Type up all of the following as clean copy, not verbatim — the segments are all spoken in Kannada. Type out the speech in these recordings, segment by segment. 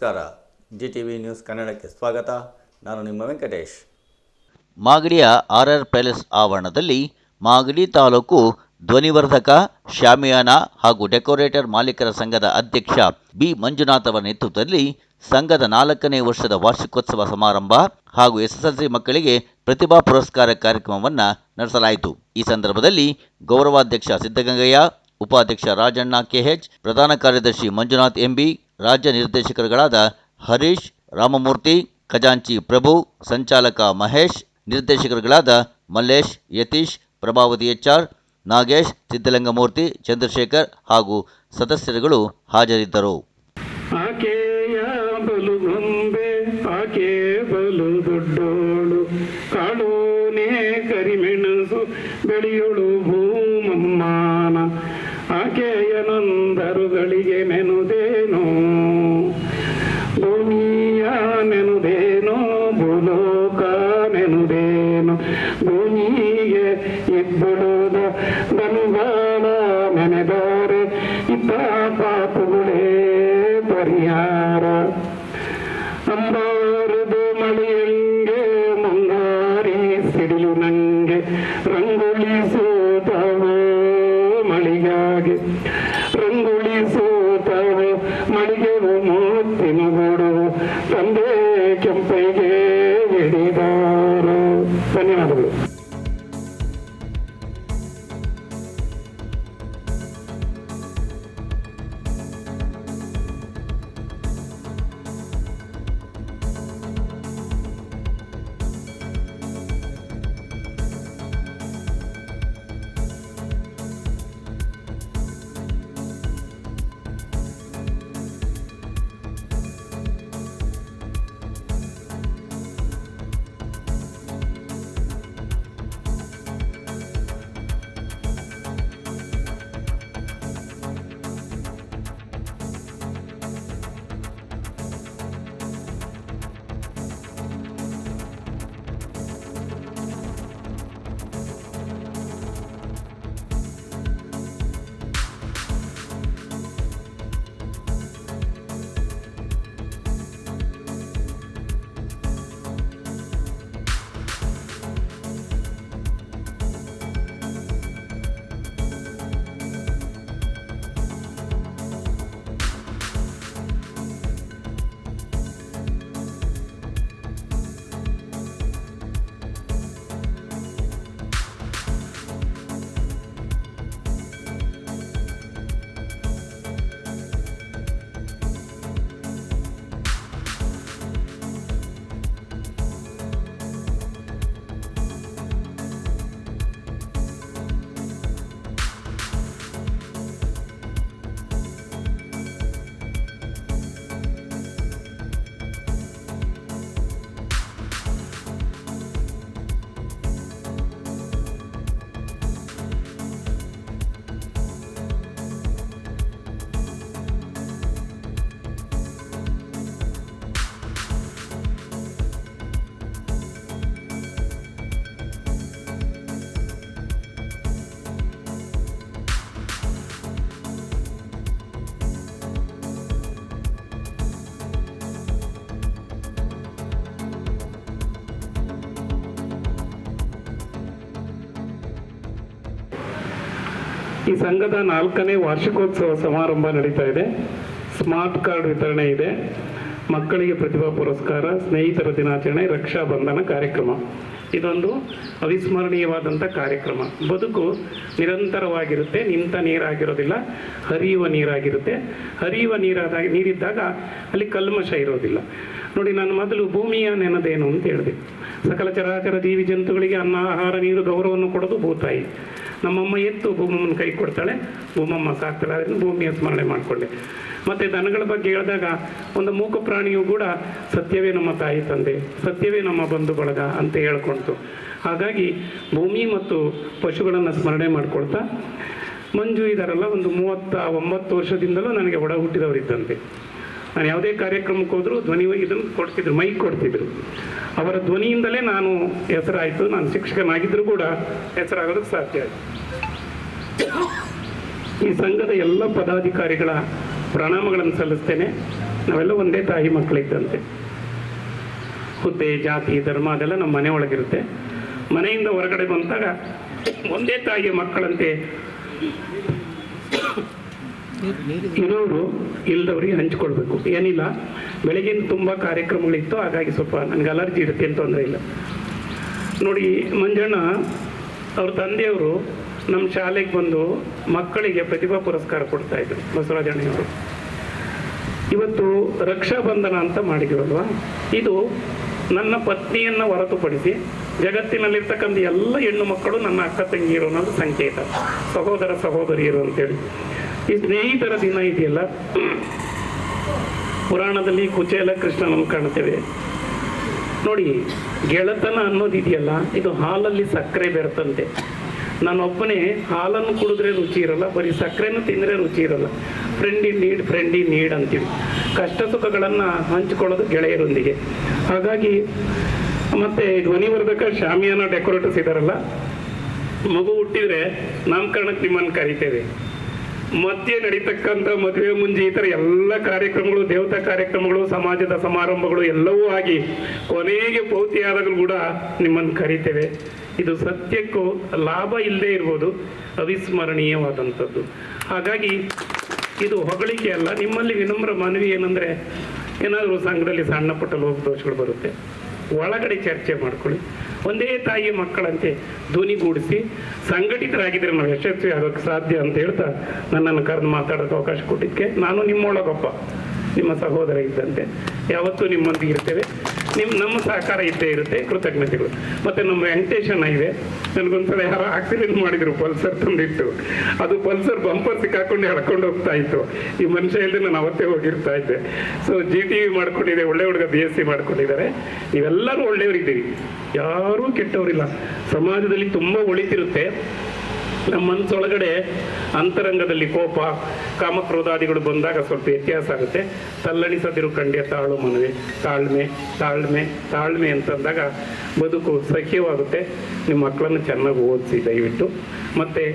ನಮಸ್ಕಾರ. GTV ನ್ಯೂಸ್ ಕನ್ನಡಕ್ಕೆ ಸ್ವಾಗತ. ನಾನು ನಿಮ್ಮ ವೆಂಕಟೇಶ್. ಮಾಗಡಿಯ RR ಪ್ಯಾಲೇಸ್ ಆವರಣದಲ್ಲಿ ಮಾಗಡಿ ತಾಲೂಕು ಧ್ವನಿವರ್ಧಕ, ಶಾಮಿಯಾನ ಹಾಗೂ ಡೆಕೋರೇಟರ್ ಮಾಲೀಕರ ಸಂಘದ ಅಧ್ಯಕ್ಷ ಬಿ ಮಂಜುನಾಥ್ ಅವರ ನೇತೃತ್ವದಲ್ಲಿ ಸಂಘದ 4ನೇ ವರ್ಷದ ವಾರ್ಷಿಕೋತ್ಸವ ಸಮಾರಂಭ ಹಾಗೂ SSLC ಮಕ್ಕಳಿಗೆ ಪ್ರತಿಭಾ ಪುರಸ್ಕಾರ ಕಾರ್ಯಕ್ರಮವನ್ನು ನಡೆಸಲಾಯಿತು. ಈ ಸಂದರ್ಭದಲ್ಲಿ ಗೌರವಾಧ್ಯಕ್ಷ ಸಿದ್ದಗಂಗಯ್ಯ, ಉಪಾಧ್ಯಕ್ಷ ರಾಜಣ್ಣ KH, ಪ್ರಧಾನ ಕಾರ್ಯದರ್ಶಿ ಮಂಜುನಾಥ್ MB, ರಾಜ್ಯ ನಿರ್ದೇಶಕರುಗಳಾದ ಹರೀಶ್, ರಾಮಮೂರ್ತಿ, ಖಜಾಂಚಿ ಪ್ರಭು, ಸಂಚಾಲಕ ಮಹೇಶ್, ನಿರ್ದೇಶಕರುಗಳಾದ ಮಲ್ಲೇಶ್, ಯತೀಶ್, ಪ್ರಭಾವತಿ HR, ನಾಗೇಶ್, ಸಿದ್ದಲಿಂಗಮೂರ್ತಿ, ಚಂದ್ರಶೇಖರ್ ಹಾಗೂ ಸದಸ್ಯರುಗಳು ಹಾಜರಿದ್ದರು. ಆಕೆಯ ಬಲು ಗೊಂಬೆ ಆಕೆ ಬಲು ದೊಡ್ಡೋಳು, ಕಾಳೋನೆ ಕರಿಮೆಣಸು ಬೆಳೆಯೋಳು ಭೂಮಮ್ಮಾನ, ಆಕೆಯ ನೊಂದರುಗಳಿಗೆ ನೆನುದೇನೋ ಭೂಮಿಯ ನೆನುದೇನೋ ಭೂಲೋಕ ನೆನುದೇನೋ, ಭೂಮಿಗೆ ಇಬ್ಬಳದ ದನುಗಾಲ ನೆನೆದರೆ ಇದ್ದ ಪಾಪುಗಳೇ ಪರಿಹಾರ. ಅಂಬಾರದು ಮಳೆಯಂಗೆ ಮುಂಗಾರಿ ಸಿಡಿಲು ನಂಗೆ, ರಂಗುಳಿಸೋತವೋ ಮಳಿಗಾಗಿ, ರಂಗುಳಿಸೋತವೋ ಮಳಿಗೆವು ಮೂರ್ತಿನ ಗೂಡು, ತಂದೆ ಕೆಂಪೈಗೆ ಹಿಡಿದಾರು. ಧನ್ಯವಾದಗಳು. ಈ ಸಂಘದ 4ನೇ ವಾರ್ಷಿಕೋತ್ಸವ ಸಮಾರಂಭ ನಡೀತಾ ಇದೆ. ಸ್ಮಾರ್ಟ್ ಕಾರ್ಡ್ ವಿತರಣೆ ಇದೆ, ಮಕ್ಕಳಿಗೆ ಪ್ರತಿಭಾ ಪುರಸ್ಕಾರ, ಸ್ನೇಹಿತರ ದಿನಾಚರಣೆ, ರಕ್ಷಾ ಬಂಧನ ಕಾರ್ಯಕ್ರಮ. ಇದೊಂದು ಅವಿಸ್ಮರಣೀಯವಾದಂಥ ಕಾರ್ಯಕ್ರಮ. ಬದುಕು ನಿರಂತರವಾಗಿರುತ್ತೆ, ನಿಂತ ನೀರಾಗಿರೋದಿಲ್ಲ, ಹರಿಯುವ ನೀರಾಗಿರುತ್ತೆ. ಹರಿಯುವ ನೀರಿದ್ದಾಗ ಅಲ್ಲಿ ಕಲ್ಮಶ ಇರೋದಿಲ್ಲ. ನೋಡಿ, ನಾನು ಮೊದಲು ಭೂಮಿಯ ನೆನದೇನು ಅಂತ ಹೇಳಿದೆ. ಸಕಲ ಚರಾಚರ ಜೀವಿ ಜಂತುಗಳಿಗೆ ಅನ್ನ, ಆಹಾರ, ನೀರು, ಗೌರವವನ್ನು ಕೊಡೋದು ಭೂತಾಯಿ. ನಮ್ಮಮ್ಮ ಎತ್ತು ಭೂಮಮ್ಮನ ಕೈ ಕೊಡ್ತಾಳೆ, ಭೂಮಮ್ಮ ಸಾಕ್ತಾಳೆ. ಅದನ್ನು ಭೂಮಿಯ ಸ್ಮರಣೆ ಮಾಡಿಕೊಂಡೆ. ಮತ್ತು ದನಗಳ ಬಗ್ಗೆ ಹೇಳಿದಾಗ ಒಂದು ಮೂಕ ಪ್ರಾಣಿಯೂ ಕೂಡ ಸತ್ಯವೇ ನಮ್ಮ ತಾಯಿ ತಂದೆ, ಸತ್ಯವೇ ನಮ್ಮ ಬಂಧು ಬಳಗ ಅಂತ ಹೇಳ್ಕೊಳ್ತು. ಹಾಗಾಗಿ ಭೂಮಿ ಮತ್ತು ಪಶುಗಳನ್ನು ಸ್ಮರಣೆ ಮಾಡ್ಕೊಳ್ತಾ ಮಂಜು ಇದಾರಲ್ಲ, ಒಂದು 39 ವರ್ಷದಿಂದಲೂ ನನಗೆ ಒಡ ಹುಟ್ಟಿದವರಿದ್ದಂತೆ. ನಾನು ಯಾವುದೇ ಕಾರ್ಯಕ್ರಮಕ್ಕೆ ಹೋದರೂ ಧ್ವನಿ ಇದನ್ನು ಕೊಡ್ತಿದ್ರು, ಮೈಕ್ ಕೊಡ್ತಿದ್ರು. ಅವರ ಧ್ವನಿಯಿಂದಲೇ ನಾನು ಹೆಸರಾಯಿತು. ನಾನು ಶಿಕ್ಷಕನಾಗಿದ್ದರೂ ಕೂಡ ಹೆಸರಾಗೋದಕ್ಕೆ ಸಾಧ್ಯ ಆಯಿತು. ಈ ಸಂಘದ ಎಲ್ಲ ಪದಾಧಿಕಾರಿಗಳ ಪ್ರಣಾಮಗಳನ್ನು ಸಲ್ಲಿಸ್ತೇನೆ. ನಾವೆಲ್ಲ ಒಂದೇ ತಾಯಿ ಮಕ್ಕಳಿದ್ದಂತೆ. ಹುದ್ದೆ, ಜಾತಿ, ಧರ್ಮ ಅದೆಲ್ಲ ನಮ್ಮ ಮನೆ ಒಳಗಿರುತ್ತೆ. ಮನೆಯಿಂದ ಹೊರಗಡೆ ಬಂದಾಗ ಒಂದೇ ತಾಯಿಯ ಮಕ್ಕಳಂತೆ ಇರೋರು ಇಲ್ದವ್ರಿಗೆ ಹಂಚ್ಕೊಳ್ಬೇಕು. ಏನಿಲ್ಲ, ಬೆಳಗಿನ ತುಂಬ ಕಾರ್ಯಕ್ರಮಗಳಿತ್ತು, ಹಾಗಾಗಿ ಸ್ವಲ್ಪ ನನಗೆ ಅಲರ್ಜಿ ಇರುತ್ತೆ ಅಂತ ತೊಂದರೆ ಇಲ್ಲ. ನೋಡಿ, ಮಂಜಣ್ಣ ಅವ್ರ ತಂದೆಯವರು ನಮ್ಮ ಶಾಲೆಗೆ ಬಂದು ಮಕ್ಕಳಿಗೆ ಪ್ರತಿಭಾ ಪುರಸ್ಕಾರ ಕೊಡ್ತಾ ಇದ್ರು, ಬಸವರಾಜಣ್ಣವರು. ಇವತ್ತು ರಕ್ಷಾಬಂಧನ ಅಂತ ಮಾಡಿದಿವಲ್ವಾ, ಇದು ನನ್ನ ಪತ್ನಿಯನ್ನು ಹೊರತುಪಡಿಸಿ ಜಗತ್ತಿನಲ್ಲಿರ್ತಕ್ಕಂಥ ಎಲ್ಲ ಹೆಣ್ಣು ಮಕ್ಕಳು ನನ್ನ ಅಕ್ಕ ತಂಗಿಯರು ಅನ್ನೋದು ಸಂಕೇತ, ಸಹೋದರ ಸಹೋದರಿಯರು ಅಂತೇಳಿ. ಈ ಸ್ನೇಹಿತರ ದಿನ ಇದೆಯಲ್ಲ, ಪುರಾಣದಲ್ಲಿ ಕುಚೇಲ ಕೃಷ್ಣನನ್ನು ಕಾಣ್ತೇವೆ ನೋಡಿ. ಗೆಳತನ ಅನ್ನೋದಿದೆಯಲ್ಲ, ಇದು ಹಾಲಲ್ಲಿ ಸಕ್ಕರೆ ಬೆರೆತಂತೆ. ನಾನೊಬ್ಬನೇ ಹಾಲನ್ನು ಕುಡಿದ್ರೆ ರುಚಿ ಇರಲ್ಲ, ಬರೀ ಸಕ್ಕರೆನೂ ತಿಂದರೆ ರುಚಿ ಇರಲ್ಲ. ಫ್ರೆಂಡ್ ಇನ್ ನೀಡ್ ಅಂತೀವಿ. ಕಷ್ಟ ಸುಖಗಳನ್ನು ಹಂಚಿಕೊಳ್ಳೋದು ಗೆಳೆಯರೊಂದಿಗೆ. ಹಾಗಾಗಿ ಮತ್ತೆ ಧ್ವನಿವರ್ಧಕ, ಶಾಮಿಯಾನ ಡೆಕೋರೇಟರ್ಸ್ ಇದಾರಲ್ಲ, ಮಗು ಹುಟ್ಟಿದ್ರೆ ನಾಮಕರಣಕ್ಕೆ ನಿಮ್ಮನ್ನು ಕರಿತೇವೆ. ಮಧ್ಯೆ ನಡೀತಕ್ಕಂಥ ಮದುವೆ ಮುಂಜಿ ಈ ಥರ ಎಲ್ಲ ಕಾರ್ಯಕ್ರಮಗಳು, ದೇವತಾ ಕಾರ್ಯಕ್ರಮಗಳು, ಸಮಾಜದ ಸಮಾರಂಭಗಳು ಎಲ್ಲವೂ ಆಗಿ ಕೊನೆಗೆ ಪೌತಿ ಆದಾಗಲೂ ಕೂಡ ನಿಮ್ಮನ್ನು ಕರಿತೇವೆ. ಇದು ಸತ್ಯಕ್ಕೂ ಲಾಭ ಇಲ್ಲದೆ ಇರ್ಬೋದು, ಅವಿಸ್ಮರಣೀಯವಾದಂಥದ್ದು. ಹಾಗಾಗಿ ಇದು ಹೊಗಳಿಕೆ ಅಲ್ಲ. ನಿಮ್ಮಲ್ಲಿ ವಿನಮ್ರ ಮನವಿ ಏನಂದರೆ, ಏನಾದರೂ ಸಂಘದಲ್ಲಿ ಸಣ್ಣ ಪುಟ್ಟ ಲೋಪದೋಷಗಳು ಬರುತ್ತೆ, ಒಳಗಡೆ ಚರ್ಚೆ ಮಾಡ್ಕೊಳ್ಳಿ. ಒಂದೇ ತಾಯಿಯ ಮಕ್ಕಳಂತೆ ಧ್ವನಿಗೂಡಿಸಿ ಸಂಘಟಿತರಾಗಿದ್ದರೆ ನಾವು ಯಶಸ್ವಿ ಆಗೋಕ್ಕೆ ಸಾಧ್ಯ ಅಂತ ಹೇಳ್ತಾ ನನ್ನನ್ನು ಕರೆದು ಮಾತಾಡೋಕ್ಕೆ ಅವಕಾಶ ಕೊಟ್ಟಿದ್ದಕ್ಕೆ ನಾನು ನಿಮ್ಮೊಳಗೊಬ್ಬ ನಿಮ್ಮ ಸಹೋದರ ಇದ್ದಂತೆ ಯಾವತ್ತೂ ನಿಮ್ಮೊಂದಿಗೆ ಇರ್ತೇವೆ. ನಮ್ಮ ಸಹಕಾರ ಇದ್ದೇ ಇರುತ್ತೆ. ಕೃತಜ್ಞತೆಗಳು. ಮತ್ತು ನಮ್ಮ ವೆಂಕಟೇಶನ ಇದೆ, ನನಗೊಂದ್ಸಲ ಯಾರೋ ಆಕ್ಸಿಡೆಂಟ್ ಮಾಡಿದ್ರು ಪಲ್ಸರ್ ತಂದಿಟ್ಟು, ಅದು ಪಲ್ಸರ್ ಬಂಪರ್ ಸಿಕ್ಕಾಕೊಂಡು ಎಳ್ಕೊಂಡು ಹೋಗ್ತಾ ಇತ್ತು. ಈ ಮನುಷ್ಯ ಇಲ್ಲದೆ ನಾನು ಅವತ್ತೇ ಹೋಗಿರ್ತಾ ಇದ್ದೆ. ಸೊ GTV ಮಾಡ್ಕೊಂಡಿದೆ, ಒಳ್ಳೆ ಹುಡುಗ BSc ಮಾಡ್ಕೊಂಡಿದ್ದಾರೆ. ನೀವೆಲ್ಲರೂ ಒಳ್ಳೆಯವರಿದ್ದೀರಿ, ಯಾರೂ ಕೆಟ್ಟವರಿಲ್ಲ. ಸಮಾಜದಲ್ಲಿ ತುಂಬ ಒಳಿತಿರುತ್ತೆ. ನಮ್ಮ ಮನಸ್ಸೊಳಗಡೆ ಅಂತರಂಗದಲ್ಲಿ ಕೋಪ, ಕಾಮಕ್ರೋಧಾದಿಗಳು ಬಂದಾಗ ಸ್ವಲ್ಪ ವ್ಯತ್ಯಾಸ ಆಗುತ್ತೆ. ತಲ್ಲಣಿಸದಿರು ಕಂಡ್ಯ ತಾಳು ಮನವೇ, ತಾಳ್ಮೆ ತಾಳ್ಮೆ ತಾಳ್ಮೆ ಅಂತಂದಾಗ ಬದುಕು ಸಹ್ಯವಾಗುತ್ತೆ. ನಿಮ್ಮ ಮಕ್ಕಳನ್ನು ಚೆನ್ನಾಗಿ ಓದಿಸಿ ದಯವಿಟ್ಟು. ಮತ್ತು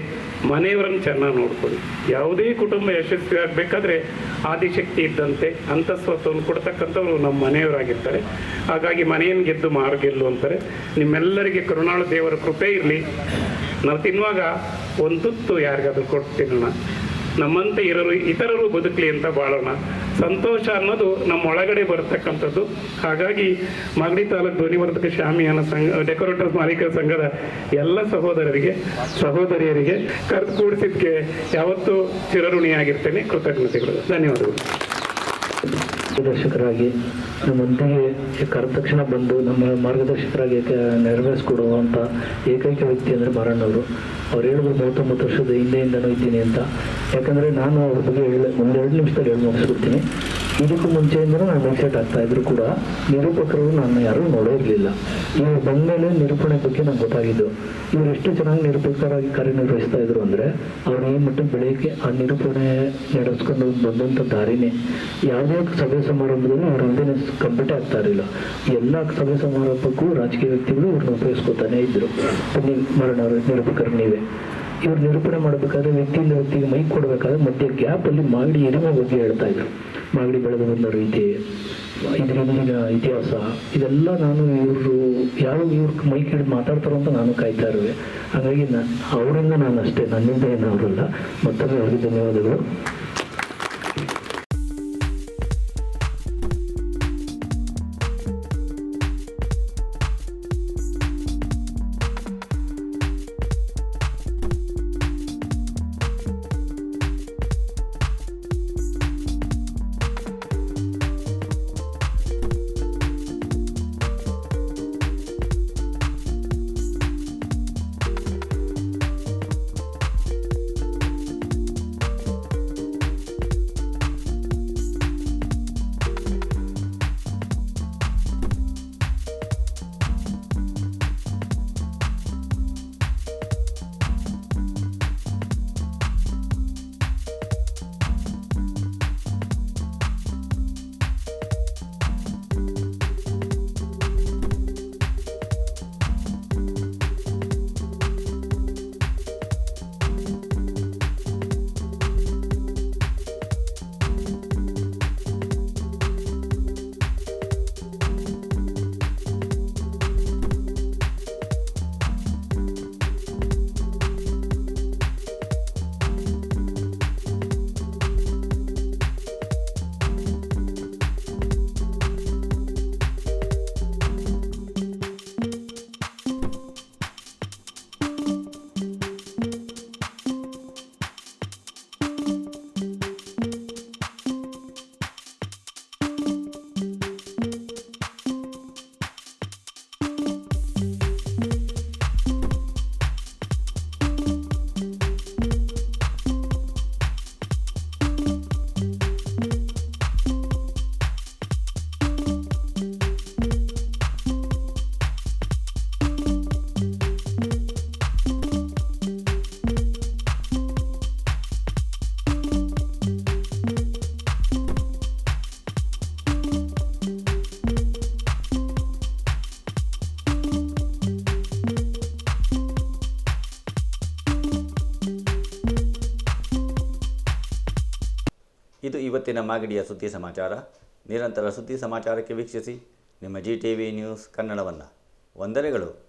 ಮನೆಯವರನ್ನು ಚೆನ್ನಾಗಿ ನೋಡ್ಕೊಳ್ಳಿ. ಯಾವುದೇ ಕುಟುಂಬ ಯಶಸ್ವಿ ಆಗಬೇಕಾದ್ರೆ ಆದಿಶಕ್ತಿ ಇದ್ದಂತೆ ಅಂತಸ್ವತ್ವವನ್ನು ಕೊಡ್ತಕ್ಕಂಥವ್ರು ನಮ್ಮ ಮನೆಯವರಾಗಿರ್ತಾರೆ. ಹಾಗಾಗಿ ಮನೆಯನ್ನು ಗೆದ್ದು ಮಾರು ಗೆಲ್ಲು ಅಂತಾರೆ. ನಿಮ್ಮೆಲ್ಲರಿಗೆ ಕರುಣಾಳು ದೇವರ ಕೃಪೆ ಇರಲಿ. ನಾವು ತಿನ್ನುವಾಗ ಒಂದು ತುತ್ತು ಯಾರಿಗಾದ್ರೂ ಕೊಟ್ಟು ತಿನ್ನೋಣ. ನಮ್ಮಂತೆ ಇತರರು ಬದುಕಲಿ ಅಂತ ಬಾಳೋಣ. ಸಂತೋಷ ಅನ್ನೋದು ನಮ್ಮ ಒಳಗಡೆ ಬರತಕ್ಕಂಥದ್ದು. ಹಾಗಾಗಿ ಮಾಗಡಿ ತಾಲೂಕು ಧ್ವನಿವರ್ಧಕ ಶಾಮಿಯಾನ ಸಂಘ ಡೆಕೋರೇಟರ್ಸ್ ಮಾಲೀಕರ ಸಂಘದ ಎಲ್ಲ ಸಹೋದರರಿಗೆ ಸಹೋದರಿಯರಿಗೆ ಕರೆದು ಕೂಡಿಸಿದ್ದಕ್ಕೆ ಯಾವತ್ತೂ ಚಿರಋಣಿಯಾಗಿರ್ತೇನೆ. ಕೃತಜ್ಞತೆಗಳು. ಧನ್ಯವಾದಗಳು. ಮಾರ್ಗದರ್ಶಕರಾಗಿ ನಮ್ಮೊಂದಿಗೆ ಕರೆದ ತಕ್ಷಣ ಬಂದು ನಮ್ಮ ಮಾರ್ಗದರ್ಶಕರಾಗಿ ನೆರವೇರಿಸ್ಕೊಡುವಂಥ ಏಕೈಕ ವ್ಯಕ್ತಿ ಅಂದರೆ ಮಾರಣ್ಣವರು. ಅವ್ರು ಹೇಳಿದ್ರು 39 ವರ್ಷದ ಹಿಂದೆಯಿಂದನೂ ಇದ್ದೀನಿ ಅಂತ. ಯಾಕಂದರೆ ನಾನು ಅವ್ರ ಬಗ್ಗೆ ಒಂದು 2 ನಿಮಿಷದಲ್ಲಿ ಹೇಳಿ ಮುಗಿಸ್ಬಿಡ್ತೀನಿ. ಇದಕ್ಕೂ ಮುಂಚೆಯಿಂದನೂ ನಾನು ಮೈಸೆಟ್ ಆಗ್ತಾಯಿದ್ರು ಕೂಡ ನಿರೂಪಕರು ನಾನು ಯಾರೂ ನೋಡೇ ಇರಲಿಲ್ಲ. ಇವ್ರು ಬಂದಮೇಲೆ ನಿರೂಪಣೆ ಬಗ್ಗೆ ನಂಗೆ ಗೊತ್ತಾಗಿದ್ದು. ಇವರು ಎಷ್ಟು ಚೆನ್ನಾಗಿ ನಿರೂಪಕರಾಗಿ ಕಾರ್ಯನಿರ್ವಹಿಸ್ತಾ ಇದ್ರು ಅಂದರೆ ಅವ್ರು ಈ ಮಟ್ಟಕ್ಕೆ ಬೆಳಗ್ಗೆ ಆ ನಿರೂಪಣೆ ನಡೆಸ್ಕೊಂಡು ಬಂದಂಥ ದಾರಿನೇ. ಯಾವುದೇ ಸಭೆ ಸಮಾರಂಭದಲ್ಲಿ ಅವ್ರ ಅಲ್ಲದೆ ಕಂಪ್ಲೀಟೇ ಆಗ್ತಾ ಇರಲಿಲ್ಲ. ಎಲ್ಲ ಸಭೆ ಸಮಾರಂಭಕ್ಕೂ ರಾಜಕೀಯ ವ್ಯಕ್ತಿಗಳು ಇವ್ರನ್ನ ಉಪಯೋಗಿಸ್ಕೊತಾನೆ ಇದ್ದರು. ಮಾರಣ್ಣವರು ನಿರೂಪಕರು ನೀವೇ. ಇವ್ರು ನಿರೂಪಣೆ ಮಾಡಬೇಕಾದ್ರೆ ವ್ಯಕ್ತಿಯಿಂದ ವ್ಯಕ್ತಿಗೆ ಮೈಕ್ ಕೊಡಬೇಕಾದ್ರೆ ಮಧ್ಯೆ ಗ್ಯಾಪಲ್ಲಿ ಮಾಗಡಿ ಎರಿಮೆ ಬಗ್ಗೆ ಹೇಳ್ತಾ ಇದ್ರು. ಮಾಗಡಿ ಬೆಳೆದು ಬಂದ ರೀತಿ, ಇದರಿಂದ ಇತಿಹಾಸ, ಇದೆಲ್ಲ ನಾನು ಇವರು ಇವ್ರ ಮೈಕ್ ಹಿಡಿದು ಮಾತಾಡ್ತಾರೋ ಅಂತ ನಾನು ಕಾಯ್ತಾ ಇರುವೆ. ಹಾಗಾಗಿ ಅವರಿಂದ ನಾನು ಅಷ್ಟೇ, ನನ್ನಿಂದ ಏನು ಅವರಲ್ಲ. ಮತ್ತೊಮ್ಮೆ ಅವ್ರಿಗೆ ಧನ್ಯವಾದಗಳು. ಇದು ಇವತ್ತಿನ ಮಾಗಡಿಯ ಸುದ್ದಿ ಸಮಾಚಾರ. ನಿರಂತರ ಸುದ್ದಿ ಸಮಾಚಾರಕ್ಕೆ ವೀಕ್ಷಿಸಿ ನಿಮ್ಮ GTV ನ್ಯೂಸ್ ಕನ್ನಡವನ್ನು. ವಂದನೆಗಳು.